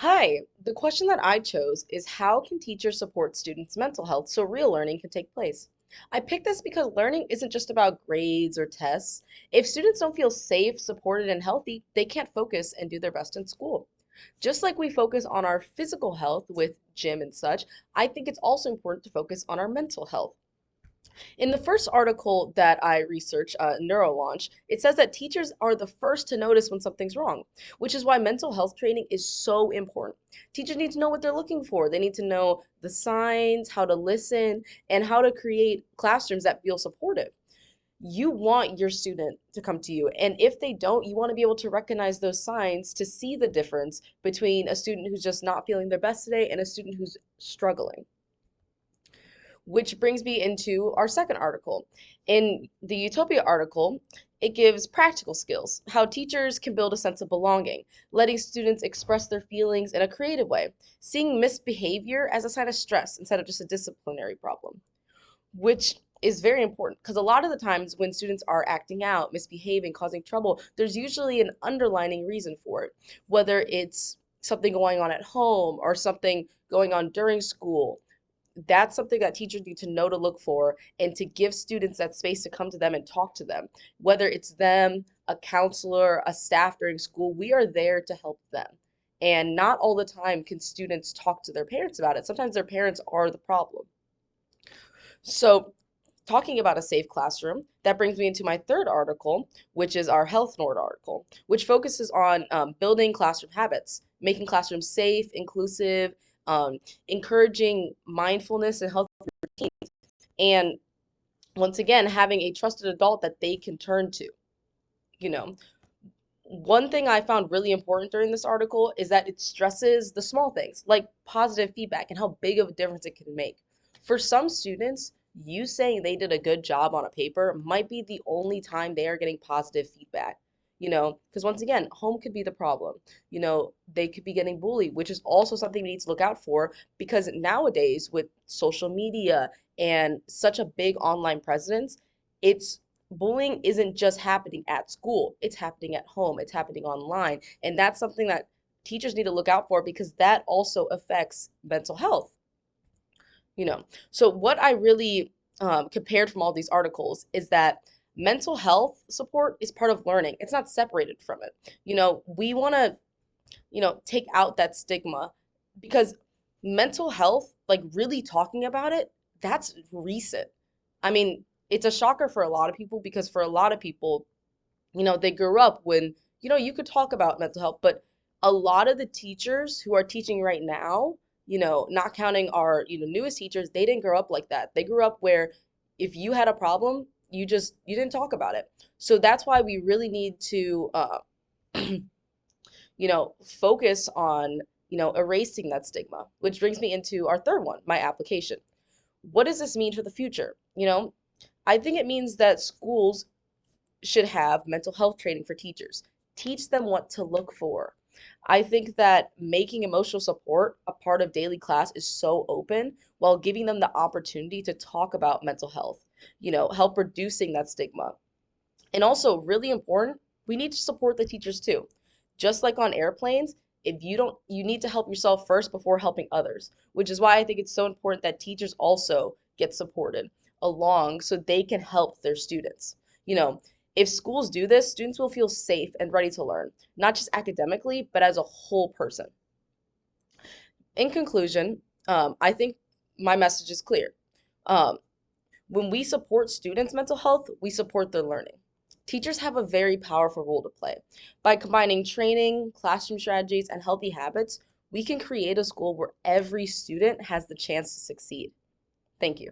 Hi, the question that I chose is how can teachers support students' mental health so real learning can take place? I picked this because learning isn't just about grades or tests. If students don't feel safe, supported, and healthy, they can't focus and do their best in school. Just like we focus on our physical health with gym and such, I think it's also important to focus on our mental health. In the first article that I researched, NeuroLaunch, it says that teachers are the first to notice when something's wrong, which is why mental health training is so important. Teachers need to know what they're looking for. They need to know the signs, how to listen, and how to create classrooms that feel supportive. You want your student to come to you, and if they don't, you want to be able to recognize those signs to see the difference between a student who's just not feeling their best today and a student who's struggling. Which brings me into our second article. In the Utopia article, it gives practical skills, how teachers can build a sense of belonging, letting students express their feelings in a creative way, seeing misbehavior as a sign of stress instead of just a disciplinary problem, which is very important because a lot of the times when students are acting out, misbehaving, causing trouble, there's usually an underlining reason for it, whether it's something going on at home or something going on during school. That's something that teachers need to know to look for and to give students that space to come to them and talk to them. Whether it's them, a counselor, a staff during school, we are there to help them. And not all the time can students talk to their parents about it. Sometimes their parents are the problem. So, talking about a safe classroom, that brings me into my third article, which is our Health Nord article, which focuses on building classroom habits, making classrooms safe, inclusive, um, encouraging mindfulness and healthy routines, and once again, having a trusted adult that they can turn to. You know, one thing I found really important during this article is that it stresses the small things, like positive feedback and how big of a difference it can make. For some students, you saying they did a good job on a paper might be the only time they are getting positive feedback. Because once again, home could be the problem. They could be getting bullied, which is also something we need to look out for because nowadays, with social media and such a big online presence, it's bullying isn't just happening at school, it's happening at home, it's happening online. And that's something that teachers need to look out for because that also affects mental health. You know, so what I really compared from all these articles is that mental health support is part of learning, it's not separated from it. We want to, take out that stigma because mental health, like really talking about it, that's recent. I mean, it's a shocker for a lot of people because for a lot of people, they grew up when, you could talk about mental health, but a lot of the teachers who are teaching right now, not counting our, newest teachers, they didn't grow up like that. They grew up where if you had a problem, you didn't talk about it. So that's why we really need to focus on, erasing that stigma, which brings me into our third one, my application. What does this mean for the future? I think it means that schools should have mental health training for teachers. Teach them what to look for. I think that making emotional support a part of daily class is so open while giving them the opportunity to talk about mental health, help reducing that stigma. And also, really important, we need to support the teachers too. Just like on airplanes, if you don't, you need to help yourself first before helping others, which is why I think it's so important that teachers also get supported along so they can help their students. You know, if schools do this, students will feel safe and ready to learn, not just academically, but as a whole person. In conclusion, I think my message is clear. Um, when we support students' mental health, we support their learning. Teachers have a very powerful role to play. By combining training, classroom strategies, and healthy habits, we can create a school where every student has the chance to succeed. Thank you.